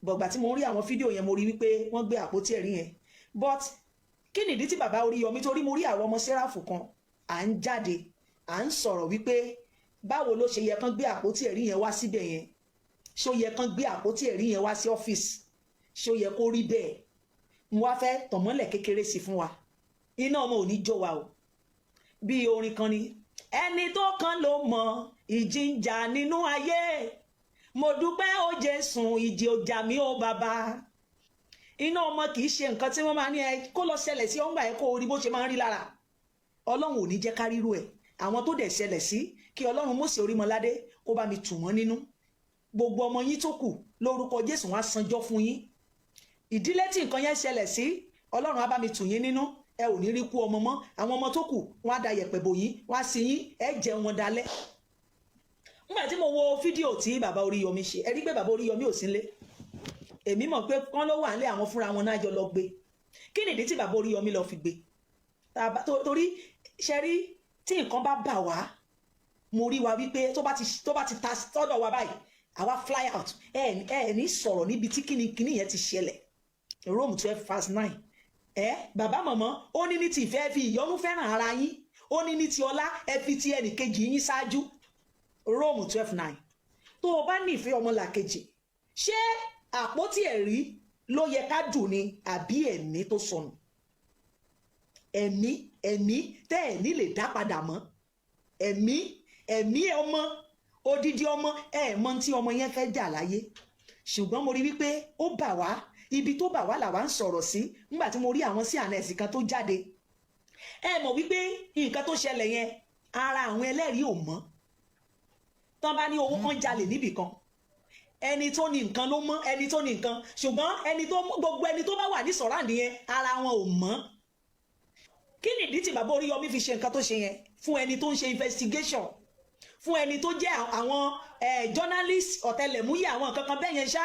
bọ̀gbà tí mo rí àwọn fídíò yẹn mo rí wípé wọ́n gbé àpótí ẹ̀rí yẹn. but kí nìdí tí bàbá Oríyọmí, torí mo rí àwọn ọmọ sẹ́ráfù kan à ń jáde à ń sọ̀rọ̀ wípé báwo ló ṣe yẹ kán gbé àpótí ẹ̀rí yẹn wá síbẹ̀ yẹn, ṣó yẹ kán gbé àpótí ẹ̀rí yẹn wá sí ọ́fíìsì, ṣó yẹ kó rí bẹ́ẹ̀. mo wá fẹ́ tọ̀mọ́lẹ̀ kékeré sí fún wa, iná ọmọ ò ní jó wa o. bí orin kan ni, ẹni tó kàn ló mọ ìjì ń jà nínú ayé, mo dúpẹ́ ó Jésù ìjì ò jà mí ó bàbá. iná ọmọ kì í ṣe nǹkan tí wọ́n máa ní ẹ kó lọ ṣẹlẹ̀ sí ọgbà ẹ kó rí bó ṣe máa ń rí lára. Ọlọ́run ò ní jẹ́ ká ríru ẹ̀. àwọn tó dẹ̀ ṣẹlẹ̀ sí kí Ọlọ́run Mósè Orímọládé kó bá mi tù wọ́n nínú. gbogbo ọmọ yín tó kù lórúkọ Jésù wọn á sanjọ́ fún yín. ìdílé tí nǹkan yẹn ṣẹlẹ̀ sí Ọlọ́run á bá mi tù yín nínú. ẹ ò ní rí kú ọmọ mọ́. àwọn ọmọ tó kù wọn á da yẹ̀pẹ̀ bò yín, wọn á sin yín, ẹ jẹ wọn dalẹ̀. nígbà tí mo wo fídíò tí bàbá Oríyọmí ṣe, ẹ rí pé bàbá Oríyọmí ò sí nílé. èmi mọ̀ pé wọ́n ló wà nílé, àwọn fúnra wọn náà jọ lọ gbé. kí nìdí tí bàbá Oríyọmí lọ fi gbé? torí ṣe rí tí nǹkan bá bà wá, mo rí wa wípé tó bá ti ta sọ́dọ̀ wa báyìí àwa fly out, ẹ ní sọ̀rọ̀ níbi tí kíní yẹn ti ṣẹlẹ̀. Rome 12:9. bàbá mọ̀mọ́ ó ní ti ìfẹ́ fi ìyọ́nú fẹ́ràn ara yín, ó ní ti ọlá ẹ fi ti ẹnìkejì yín ṣáájú. Rome 12:9. tó o bá nífẹ̀ẹ́ ọmọlàkejì, ṣé àpótí ẹ̀rí ló yẹ ká dùn ni àbí ẹ̀mí tó sọnù? ẹ̀mí tẹ́ ẹ̀ ní lè dá padà mọ́. ẹ̀mí ọmọ, odidi ọmọ, mọ̀ tí ọmọ yẹn fẹ́ jà láyé. ṣùgbọ́n mo rí wípé ó bà wá, ibi tó bà wá làwa ń sọ̀rọ̀ sí nígbà tí mo rí àwọn sí àná ẹ̀sìn kan tó jáde. ẹ mọ̀ wípé nǹkan tó ṣẹlẹ̀ yẹn ara àwọn ẹlẹ́rìí ò mọ́. tán bá ní owó kan jalè níbì kan, ẹni tó ní nǹkan ló mọ̀, ẹni tó ní nǹkan, ṣùgbọ́n gbogbo ẹni tó bá wà ní sọ̀ráǹdì yẹn ara wọn ò mọ́. kí nìdí tí bàbá Oríyọmí fi ṣe nǹkan tó ṣe yẹn? fún ẹni tó ń ṣe investigation, fún ẹni tó jẹ́ àwọn journalist ọ̀tẹlẹ̀múyẹ́ àwọn nǹkan kan bẹ́ẹ̀ yẹn ṣá.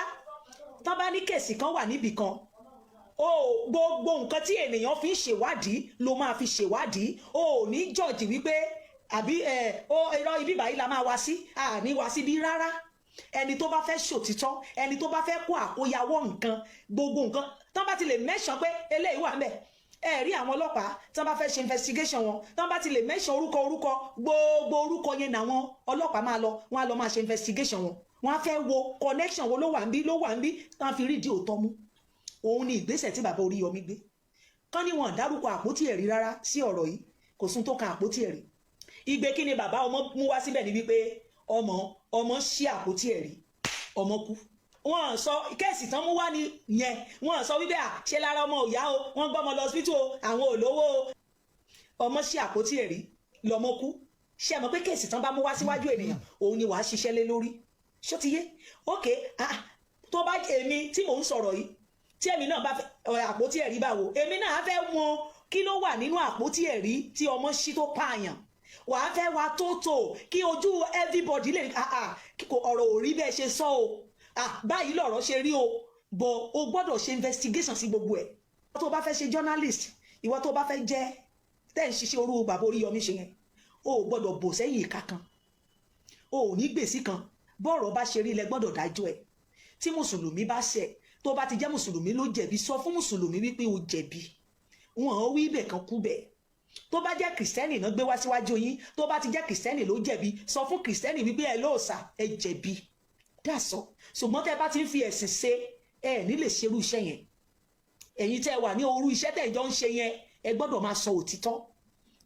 tán bá ní kèsì kan wà níbì kan, gbogbo nǹkan tí ènìyàn fi ń ṣèwádìí ló máa fi ṣèwádìí. ò ní jọ̀jì wípé àbí irọ́ ibi báyìí la máa wá sí, àní wá síbí rárá. ẹni tó bá fẹ́ ṣòtítọ́, ẹni tó bá fẹ́ kó àkóyawọ́ nǹkan, gbogbo nǹkan tán bá ti lè mẹ́sàn pé eléyìí wà ńbẹ̀. ẹ rí àwọn ọlọ́pàá tán bá fẹ́ ṣe investigation wọn, tán bá ti lè mẹ́sàn orúkọ gbogbo orúkọ yẹn làwọn ọlọ́pàá máa lọ, wọn á lọ máa ṣe investigation wọn. wọn á fẹ́ wo connection wo ló wà ń bí tán fi rí ìdí òótọ́ mú. òun ni ìgbésẹ̀ tí bàbá Oríyọmí gbé. kán ní wọn dárúkọ àpótí ẹ̀rí rárá sí ọ̀rọ̀ yìí, kò sún tó kan àpótí ẹ̀rí. ìgbé kí ni bàbá ọmọ mú wá síbẹ̀ ni wípé ọmọ ṣí àpótí ẹ̀rí, ọmọ kú. wọ́n sọ kẹ́ẹ̀sì tán mú wá ní yẹn, wọ́n sọ wípé ṣe lára ọmọ ò yá o, wọ́n gbọ́mọ lọ hospital o, àwọn ò lówó o. ọmọ ṣí àpótí ẹ̀rí lọ́mọ kú. ṣé mọ̀ pé kẹ́ẹ̀sì tán bá mú wá síwájú ènìyàn, òun ni wàá ṣiṣẹ́ lé lórí. ṣó ti yé? ok, tó bá èmi tí mò ń sọ̀rọ̀ yìí, tí èmi náà bá fẹ́ àpótí ẹ̀rí báwo, èmi náà á fẹ́ mọ̀ kí ló wà nínú àpótí ẹ̀rí tí ọmọ ṣí tó pààyàn. wàá fẹ́ wa tótó kí ojú everybody lè ọ̀rọ̀ ò rí bẹ́ẹ̀ ṣe sọ o, báyìí lọ̀rọ̀ ṣe rí o, bọ̀ o gbọ́dọ̀ ṣe investigation sí gbogbo ẹ̀. ìwọ tó bá fẹ́ ṣe journalist, ìwọ tó bá fẹ́ jẹ́ tẹ́ ń ṣiṣẹ́ orú bàbá Oríyọmí ṣe yẹn, o ò gbọ́dọ̀ bò sẹ́yìn ìka kan, o ò ní gbèsè kan. bọ́ọ̀rọ̀ bá ṣe rí ilẹ̀ gbọ́dọ̀ dájọ́ ẹ̀. tí mùsùlùmí bá ṣẹ̀, tó bá ti jẹ́ mùsùlùmí ló jẹ̀bi, sọ fún mùsùlùmí wípé o jẹ̀bi. wọn ò wí ibẹ̀ kan kú bẹ́ẹ̀. tó bá jẹ́ kìrìsìtẹ́nì náà gbé wá síwájú yín, tó bá ti jẹ́ kìrìsìtẹ́nì ló jẹ̀bi, sọ fún kìrìsìtẹ́nì wípé ẹ lóòsà ẹ jẹ̀bi. dàsọ ṣùgbọ́n tẹ́ bá ti ń fi ẹ̀sìn ṣe, ẹ ní lè ṣerú iṣẹ́ yẹn. ẹ̀yin tẹ́ wà ní orú iṣẹ́ tẹ́ ìjọ ń ṣe yẹn ẹ gbọ́dọ̀ máa sọ òtítọ́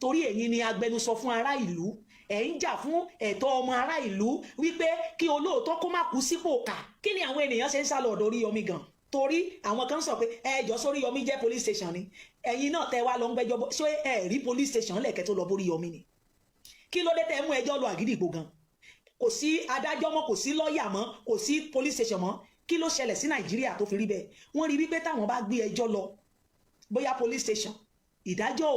torí ẹ̀yin ni agbẹnusọ fún ará ìlú ẹ̀ ń jà fún ẹ̀tọ́ ọmọ ará ìlú wípé kí olóòótọ́ kó má kú sípò kà kí ni àwọn ènìyàn ṣe ń sálọ ọ̀dọ̀ Oríyọmí gan torí àwọn kan sọ pé ẹjọ́ sóríyọmí jẹ́ police station ni ẹ̀yin náà tẹ́ wá lọ ń gbẹ́jọ́ ṣé ẹ rí police station lẹ̀kẹ́ tó lọ bóríyọmí ni kí ló dé tẹ́ mú ẹjọ́ lọ Àgídìgbò gan kò sí adájọ́ mọ́ kò sí lọ́ọ̀yà mọ́ kò sí police station mọ́ kí ló ṣẹlẹ̀ sí Nàìjíríà tó fi rí bẹ́ẹ̀ wọ́n rí wípé táwọn bá gbé ẹjọ́ lọ bóyá police station ìdájọ́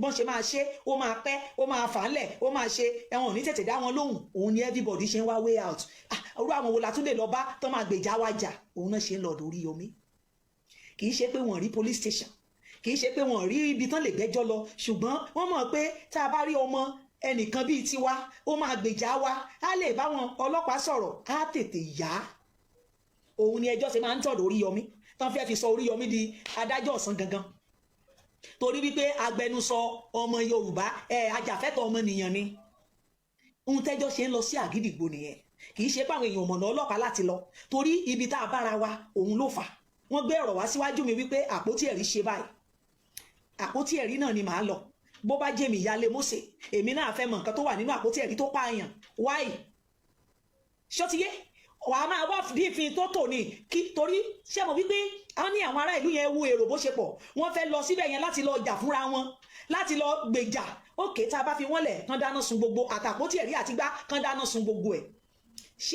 bọ́n ṣe máa ṣe ó máa pẹ́ ó máa fà á lẹ̀ ó máa ṣe ẹ̀wọ̀n ní tètè dá wọn lóhùn òun ni everybody ṣe ń wá way out orú àwọn wo la tún lè lọ bá tó máa gbèjà wá jà òun náà ṣe ń lọ ọ̀dọ̀ Oríyọmí kì í ṣe pé wọ́n rí police station kì í ṣe pé wọ́n rí ibi tán lè gbẹ́jọ́ lọ ṣùgbọ́n wọ́n mọ̀ pé tá a bá rí ọmọ ẹnìkan bíi tiwa ó máa gbèjà wa á lè bá wọn ọlọ́pàá sọ̀rọ̀ á tètè yá òun ni ẹjọ́ ṣe máa ń tọ̀dọ̀ Oríyọmí tán fẹ́ fi sọ Oríyọmí di adájọ́ ọ̀sán gangan torí wípé agbẹnusọ ọmọ Yorùbá ajàfẹ́tọ̀ ọmọnìyàn ni ohun tẹ́jọ́ ṣe ń lọ sí Àgídìgbò nìyẹn kì í ṣe pé àwọn èèyàn mọ̀nà ọlọ́pàá láti lọ torí ibi tá a bára wa òun ló fà wọ́n gbé ọ̀rọ̀ wá síwájú mi wípé àpótí ẹ̀rí ṣe báyìí àpótí ẹ̀rí náà ni màá lọ bó bá jẹ́ mi ìyáálé Mósè èmi náà fẹ́ mọ̀ nǹkan tó wà nínú àpótí ẹ̀rí tó pààyàn wáì ṣọ́tiyé wàá máa wá dífin tó tò ní kí torí ṣé mo wípé a ní àwọn ará ìlú yẹn wo èrò bó ṣe pọ̀ wọ́n fẹ́ lọ síbẹ̀ yẹn láti lọ jà fúnra wọn láti lọ gbèjà òkè tá a bá fi wọ́n lẹ̀ kán dáná sun gbogbo àtàpótí ẹ̀rí àtìgbà kán dáná sun gbogbo ẹ̀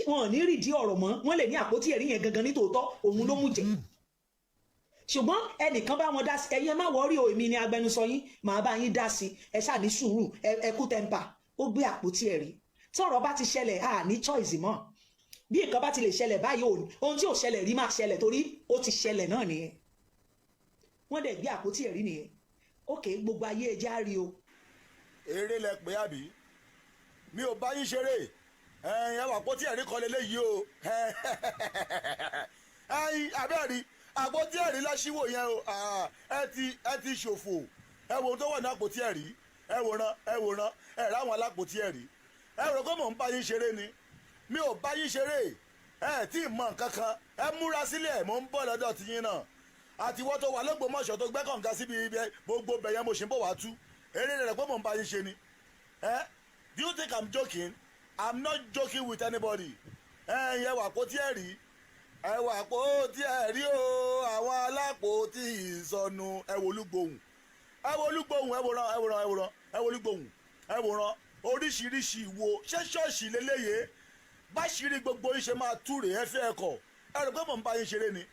wọn ò ní rídìí ọ̀rọ̀ mọ́ wọ́n lè ní àpótí ẹ̀rí yẹn gangan ní tòótọ́ òun ló mú jẹ ṣùgbọ́n ẹnìkan bá wọn dá sí ẹ̀yin má wọ́rí o èmi ni agbẹnusọ yín màá bá yín dá sí ẹ ṣáà ní sùúrù ẹ kú tẹ́ńpà ó gbé àpótí ẹ̀rí tọ́rọ̀ bá ti ṣẹlẹ̀ à ní choice mọ́ bí nǹkan bá ti lè ṣẹlẹ̀ báyìí ohun tí ò ṣẹlẹ̀ rí máa ṣẹlẹ̀ torí ó ti ṣẹlẹ̀ náà nìyẹn wọ́n dẹ̀ gbé àpótí ẹ̀rí nìyẹn ókè gbogbo ayé ẹjẹ́ á rí o. eré lẹ pé àbí mi ò bá yín ṣeré ẹ̀yin àpótí ẹ̀rí kan lélẹ́yìí o ẹ̀yin abẹ́rẹ́ àpótí ẹ̀rí láṣíwò yẹn o ẹ ti ṣòfò ẹ wo ohun tó wà ní àpótí ẹ̀rí ẹ wòran ẹ ráwọn alápótí ẹ̀rí ẹ rò pé mò ń bá yín ṣeré ni mi ò bá yín ṣeré ẹ tí ì mọ nǹkan kan ẹ múra sílẹ̀ mò ń bọ̀ lọ́dọ̀ tiyín náà àti wọ́n tó wà lọ́gbọ̀mọ̀ṣọ́ tó gbẹ́ kànga síbi gbogbo bẹ̀yẹn mo ṣe ń bọ̀ wá tú eré rẹ̀ pé mò ń bá yín ṣe ni do you think I'm joking? I'm not joking with anybody yẹ wà kó tí ẹ rí ẹ wà kó tí ẹ rí o àwọn alápòtí ìsọnù ẹ wò olúgbòhùn ẹ wò olúgbòhùn oríṣiríṣi ìwo ṣé ṣọ́ọ̀ṣì lélẹ́yẹ báṣìírí gbogbo yín ṣe máa túrè ẹ fẹ́ ẹ̀kọ́ ẹ rò pé mò ń bá yín ṣeré ni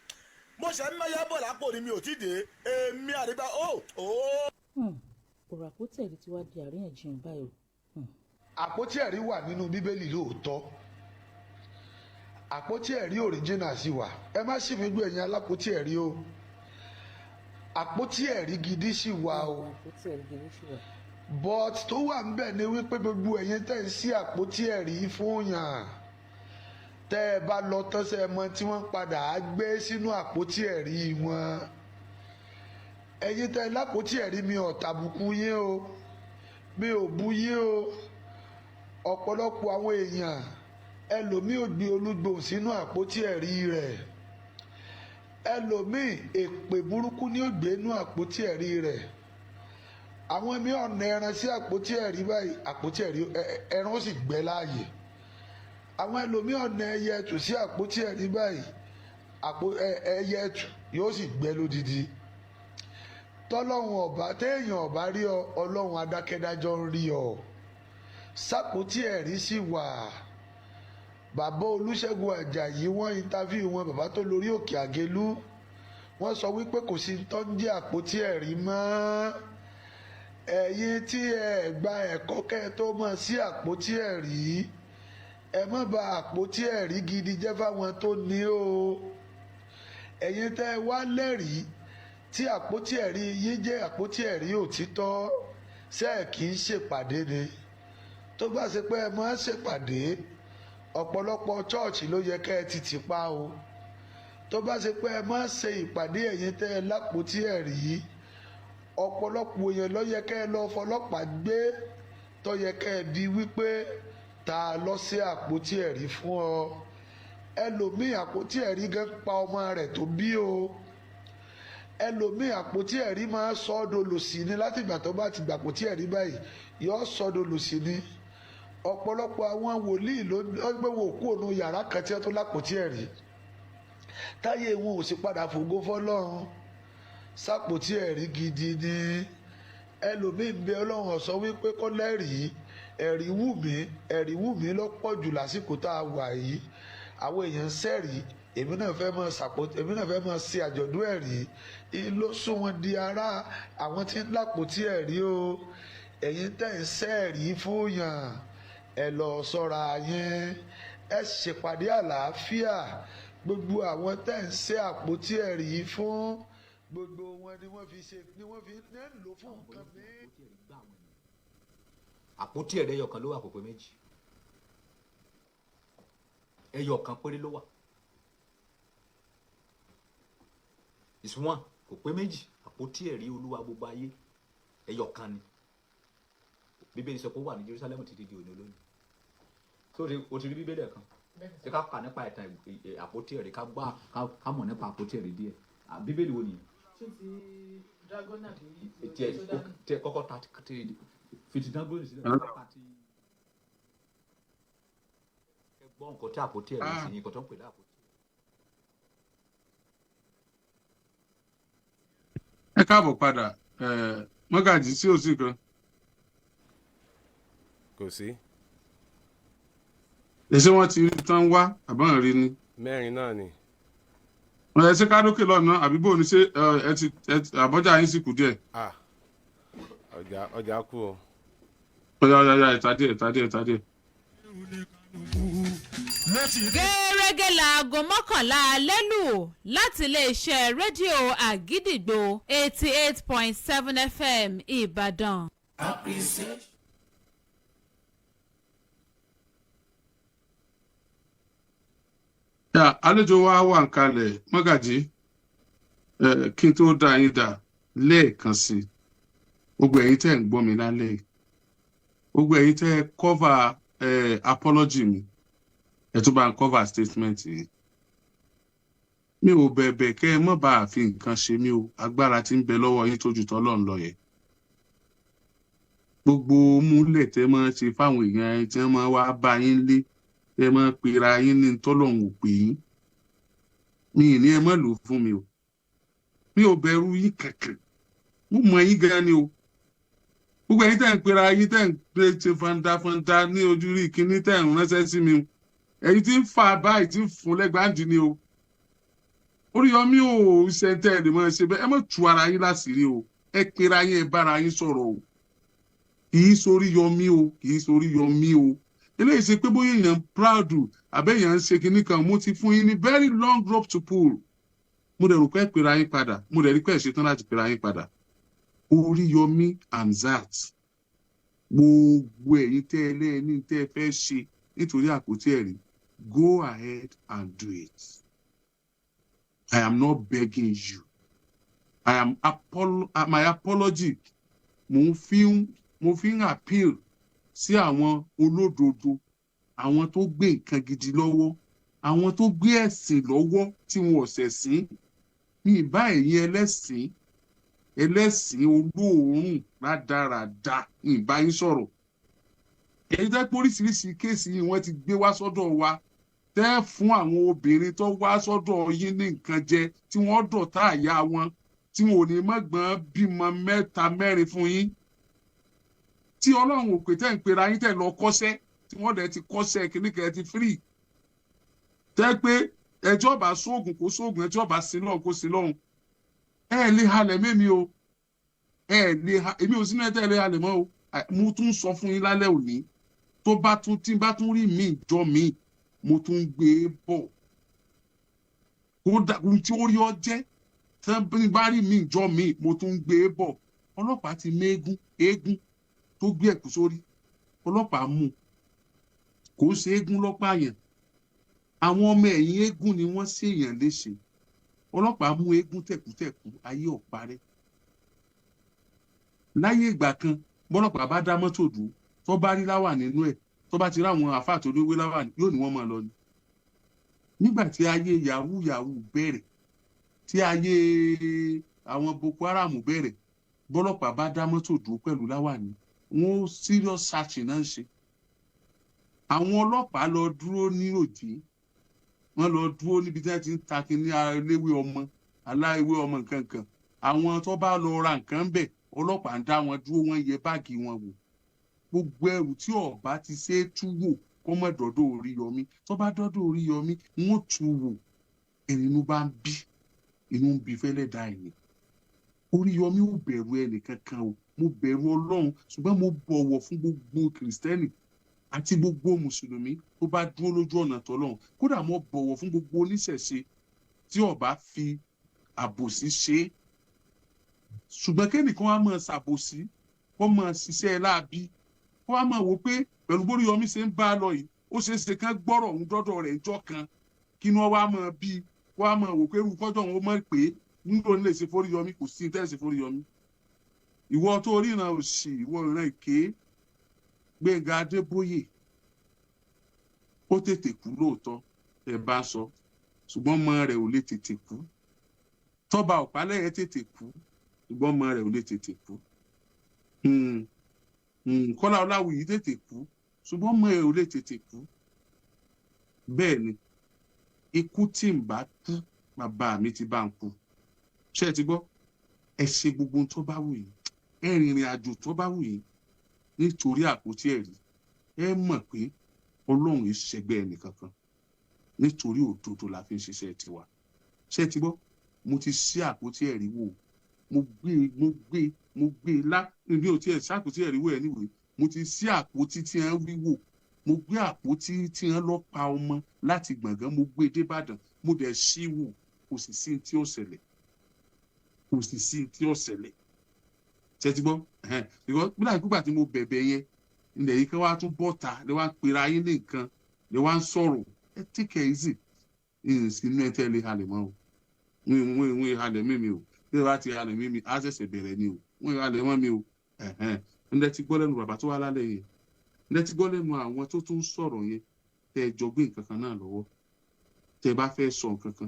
mo ṣe ń mẹ́yà bọ̀ lápò ni mi ò tí dé èmi àdìgbà ọ̀rọ̀ àpótí ẹ̀rí ti wá di àríyànjiyàn báyìí o. àpótí ẹ̀rí wà nínú bíbélì lóòótọ́ àpótí ẹ̀rí òríjìnà sí wà ẹ má sì fi gbọ́ ẹ̀yin alápótí ẹ̀rí o àpótí ẹ̀rí gidi sì wà o àpótí ẹ̀rí gidi sì wà. but tó wà ń bẹ̀ ni wípé gbogbo ẹ̀yin tẹ̀ ń sí àpótí ẹ̀rí fún yàn tẹ́ ẹ bá lọ tọ́sẹ̀ mọ tí wọ́n padà á gbé sínú àpótí ẹ̀rí wọn ẹ̀yin tẹ́ lápótí ẹ̀rí mi ò tàbùkù yín o mi ò bú yín o ọ̀pọ̀lọpọ̀ àwọn èèyàn ẹlòmíì ò gbé olúgbòhùn sínú àpótí ẹ̀rí rẹ̀ ẹlòmíì èpè burúkú ní ó gbé nínú àpótí ẹ̀rí rẹ̀ àwọn mi ọ̀nà ẹran sí àpótí ẹ̀rí báyìí àpótí ẹ̀rí ẹran ó sì gbẹ láàyè àwọn ẹlòmíì ọ̀nà ẹyẹ ẹtù sí àpótí ẹ̀rí báyìí ẹyẹ ẹtù yóò sì gbẹ lódidi tọ́lọ́run ọba téèyàn ọba rí ọ ọlọ́run adákẹ́dájọ́ ń rí ọ sápótí ẹ̀rí sì wà bàbá Olúṣẹ́gun Àjàyí wọ́n interview wọn bàbá tó lórí òkè Àgélú wọ́n sọ wípé kò sí tó ń jẹ́ àpótí ẹ̀rí mọ́ ẹ̀yin tí ẹ gba ẹ̀kọ́ kẹ́ tó mọ̀ sí àpótí ẹ̀rí ẹ má bà àpótí ẹ̀rí gidi jẹ́ fáwọn tó ní o ẹ̀yin tẹ́ ẹ wá lẹ́rìí tí àpótí ẹ̀rí yín jẹ́ àpótí ẹ̀rí òtítọ́ ṣé ẹ kì í ṣèpàdé ni tó bá ṣe pé ẹ máa ṣèpàdé ọ̀pọ̀lọpọ̀ chọ́ọ̀chì ló yẹ kẹ́ ẹ ti tì pa o tó bá ṣe pé ẹ máa ṣe ìpàdé ẹ̀yin tẹ́ ẹ lápótí ẹ̀rí ọ̀pọ̀lọpọ̀ èèyàn ló yẹ kẹ́ ẹ lọ fọlọ́pàá gbé tó yẹ kẹ́ ẹ bi wípé ta lọ sí àpótí ẹ̀rí fún ọ ẹlòmíì àpótí ẹ̀rí gan pa ọmọ rẹ̀ tó bí o ẹlòmíì àpótí ẹ̀rí máa sọ ọ́ dolòṣì ni láti ìgbà tó bá ti gbà àpótí ẹ̀rí báyìí yóò sọ ọ́ dolòṣì ni ọ̀pọ̀lọpọ̀ àwọn wòlíì ló gbé wọn òkú òun yàrá kan tí wọ́n tó lápótí ẹ̀rí táyé wọn ò sì padà fògo fọ́lọ́run sápótí ẹ̀rí gidi ni ẹlòmíì ń bẹ ọlọ́run ọ̀sọ́ wípé kọ́ lẹ́rìí ẹ̀rí wù mí lọ́pọ̀ jù lásìkò tá a wà yìí àwọn èèyàn ń sẹ́rìí èmi náà fẹ́ máa ṣe àjọ̀dún ẹ̀rí ló sún wọn di ara àwọn tí ń lápótí ẹ̀rí o ẹ̀yin tẹ̀ ń sẹ́ẹ̀rí fún yàn ẹ lọ sọ́ra yẹn ẹ ṣèpàdé àlàáfíà gbogbo àwọn tẹ̀ ń ṣe àpótí ẹ̀rí fún gbogbo wọn ni wọ́n fi ń lò fún nǹkan mi. àpótí ẹ̀rí ẹyọkan ló wà kò pé méjì ẹyọkan péré ló wà ìsúnwọ̀n kò pé méjì àpótí ẹ̀rí olúwa gbogbo ayé ẹyọkan ni bíbélì sọ pé ó wà ní Jerusalem títí di òní olónìí tó o ti rí bíbélì kan ṣé ká kà nípa ìtàn àpótí ẹ̀rí ká mọ̀ nípa àpótí ẹ̀rí díẹ̀ bíbélì wo nìyẹn. ṣé ti dragon àbí tí ẹ kọ́kọ́ ta fìtì dragon sílẹ̀ kọ́kọ́ ti ẹ gbọ́ nǹkan tí àpótí ẹ̀rí sí nǹkan tó ń pè ní àpótí. ẹ káàbọ̀ padà mọ́gàjì sí òsì kan. kò sí. èsì wọn ti rí tán wá àbọ̀n rí ni. mẹ́rin náà ni. ẹ ṣe kádókè lọ́nà àbí bò ní ṣe àbọ́jà yín sì kù díẹ̀. ọjà kú o. ọjà ẹ̀ta díẹ̀. gẹ́gẹ́ láago mọ́kànlá alẹ́ lù láti iléeṣẹ́ rédíò àgídìgbò 88.7 FM Ìbàdàn. àlejò wa wà ń kalẹ̀ mọ́gàjì kí n tó dá yín dà lẹ́ẹ̀kan sí gbogbo ẹ̀yin tẹ́ ń gbọ́ mi lálẹ́ gbogbo ẹ̀yin tẹ́ cover apology mi ẹ tún bá ń cover statement yìí mi ò bẹ̀bẹ̀ kẹ́ ẹ mọ́ bá a fi nǹkan ṣe mí o agbára tí ń bẹ lọ́wọ́ yín tó ju tọ́lọ́run lọ yẹ gbogbo múlẹ̀ tẹ́ máa ṣe fáwọn èèyàn tí wọ́n máa wá bá yín lé ẹ máa pera yín ní tọ́lọ́run ò pè yín mi ì ní ẹ má lò fún mi o mi ò bẹ̀rù yín kankan mo mọ yín gan ni o gbogbo ẹ̀yin tẹ́ ń pera yín tẹ́ ń gbé ṣe fanda ní ojú rí kíní tẹ́ ń ránṣẹ́ sí mi ẹ̀yin tí ń fa báyìí tí ń fún lẹ́gbàájì ni o Oríyọmí ò ṣẹ̀ǹtẹ̀ ẹ̀ lè máa ṣe bẹ́ẹ̀ ẹ má tú ara yín láṣìírí o ẹ pera yín ẹ bára yín sọ̀rọ̀ o kì í s'Oríyọmí o eléyìí ṣe pé bóyá èèyàn proud àbẹ́yàn ń ṣe kinní kan mo ti fún yín ní very long rope to pull mo dẹ̀ rò pé pera yín padà mo dẹ̀ rí pé ẹ̀ ṣetán láti pera yín padà Oríyọmí Hamzat gbogbo ẹ̀yin tẹ́ ẹ lẹ́ẹ̀ni tẹ́ ẹ fẹ́ ṣe nítorí àpótí ẹ̀rí go ahead and do it. I am not begging you. My apology mo fi ń appeal sí àwọn olódodo àwọn tó gbé nǹkan gidi lọ́wọ́ àwọn tó gbé ẹ̀sìn lọ́wọ́ tí wọn ò ṣẹ̀sìn ní ìbá ẹ̀yin ẹlẹ́sìn olóòórùn rádaràda ìbá yín sọ̀rọ̀ èyí tẹ́ pé oríṣiríṣi kéèsì yìí wọ́n ti gbé wá sọ́dọ̀ wa tẹ́ fún àwọn obìnrin tó wá sọ́dọ̀ yín ní nǹkan jẹ tí wọ́n dọ̀tá àyà wọn tí wọn ò ní mọ̀gbọ́n bímọ 3 4 fún yín tí ọlọ́run ò pè tẹ́ ń pera yín tẹ́ lọ kọ́ṣẹ́ tí wọ́n dẹ̀ ti kọ́ṣẹ́ kìnnìkan ti free tẹ́ pé ẹjọ́ bá sóògùn kó sóògùn ẹjọ́ bá sí lọ́hùn kó sí lọ́hùn ẹ lè halẹ̀ mẹ́mi o èmi ò sínú ẹ̀tẹ́ lè halẹ̀ mọ́ o mo tún sọ fún yín lálẹ́ òní tí bá tún rí mi jọ mi mo tún gbé e bọ̀ kódà tí ó rí ọ jẹ́ tí bá rí mi jọ mi mo tún gbé e bọ̀ ọlọ́pàá ti mẹ́gún eégún tó gbé ẹ̀kú sórí ọlọ́pàá mú kò ṣe eégún lọ́pàá yẹn àwọn ọmọ ẹ̀yìn eégún ni wọ́n ṣèyàn léṣe ọlọ́pàá mú eégún tẹ̀kútẹ̀kú ayé ọ̀parẹ́ láyé ìgbà kan bọ́lọ́pàá bá dá mọ́tò dúró tó bá rí láwà nínú ẹ̀ tó bá ti ráwọn àfáà tó lówó láwà yóò ní wọ́n máa lọ ni nígbà tí ayé yahoo bẹ̀rẹ̀ tí ayé àwọn Boko Haram bẹ̀rẹ̀ bọ́lọ́pàá bá dá mọ́tò dúró pẹ̀lú láwàní wọ́n serious search náà ṣe. àwọn ọlọ́pàá lọ dúró ní òjì wọ́n lọ dúró níbi tí wọ́n ti ń ta kínní aláìwé ọmọ nǹkan kan àwọn tó bá lọ ra nǹkan bẹ̀ ọlọ́pàá ń dá wọn dúró wọ́n yẹ báàgì wọn wò gbogbo ẹrù tí ọba ti ṣe é tú wò kó mọ̀ dọ́dọ̀ Oríyọmí tó bá dọ́dọ̀ Oríyọmí wọ́n tú wò ẹnìnú bá ń bí inú ń bí fẹ́lẹ́ dá ẹ̀yìn Oríyọmí ò bẹ̀rù ẹnì kankan o mo bẹ̀rù Ọlọ́run ṣùgbọ́n mo bọ̀wọ̀ fún gbogbo kìrìsìtẹ́nì àti gbogbo mùsùlùmí tó bá dúró lójú ọ̀nà tọ́lọ́run kódà mo bọ̀wọ̀ fún gbogbo oníṣẹ̀ṣe tí ọba fi àbòsí ṣe é ṣùgbọ́n kẹ́nìkan wá máa ṣàbòsí kó máa ṣiṣẹ́ láabi kó wá máa wò pé pẹ̀lú bóríyọmí ṣe ń bá a lọ yìí ó ṣeé ṣe kán gbọ́rọ̀ òun dọ́dọ̀ rẹ̀ ńjọ́ kan kí ni wọ́n wá máa bí kó wá máa wò pé irú kọ́jọ́ òun ó mọ̀ pé nílò nílé ṣe Foríyọmí kò sí tẹ́sí Foríyọmí ìwọ tó ríran òṣì ìwọ ìran èké Gbẹ́ngà Adébóyè ó tètè kú lóòótọ́ ẹ bá sọ ṣùgbọ́n ọmọ rẹ̀ ò lè tètè kú Tọ́ba Ọ̀pálẹ́yẹ tètè kú ṣùgbọ́n ọmọ rẹ̀ ò lè tètè kú Kọ́lá Ọláwuyì tètè kú ṣùgbọ́n ọmọ rẹ̀ ò lè tètè kú bẹ́ẹ̀ ni ikú tí ń bá kú bàbá mi ti bá ń kú ṣé ẹ ti gbọ́ ẹ ṣe gbogbo tó bá wù yín ẹ rìnrìn àjò tó bá wù yín nítorí àpótí ẹ̀rí ẹ mọ̀ pé Ọlọ́run yìí ṣẹgbẹ́ ẹnìkankan nítorí òdodo la fi ń ṣiṣẹ́ tiwa ṣé ẹ ti gbọ́ mo ti ṣí àpótí ẹ̀rí wò mo gbé lá ní o tiẹ̀ ṣàpótí ẹ̀rí wò ẹ̀ níwèé mo ti ṣí àpótí tí wọ́n wí wò mo gbé àpótí tí wọ́n lọ pa ọmọ láti Gbọ̀ngán mo gbé débàdàn mo dẹ̀ ṣí wò kò sì sí tí ó ṣẹlẹ̀ ṣe ti gbọ́ nígbà tí mo bẹ̀bẹ̀ yẹn ilẹ̀ yìí kan wá tún bọ́ta lè wá pera yín ní nǹkan lè wá ń sọ̀rọ̀ ẹ take it easy inú ẹ tẹ́lẹ̀ halẹ̀ mọ́ o wọ́n halẹ̀ mímí o bí wọ́n bá ti halẹ̀ mímí á ṣẹ̀ṣẹ̀ bẹ̀rẹ̀ ni o wọ́n halẹ̀ mọ́ mi o ǹdẹ́ ti gbọ́ lẹ́nu bàbá tó wá lálẹ́ yẹn ǹdẹ́ ti gbọ́ lẹ́nu àwọn tó tún sọ̀rọ̀ yẹn tẹ́ ẹ jọ gbé nǹkan kan náà lọ́wọ́ tẹ́ ẹ bá fẹ́ sọ nǹkan kan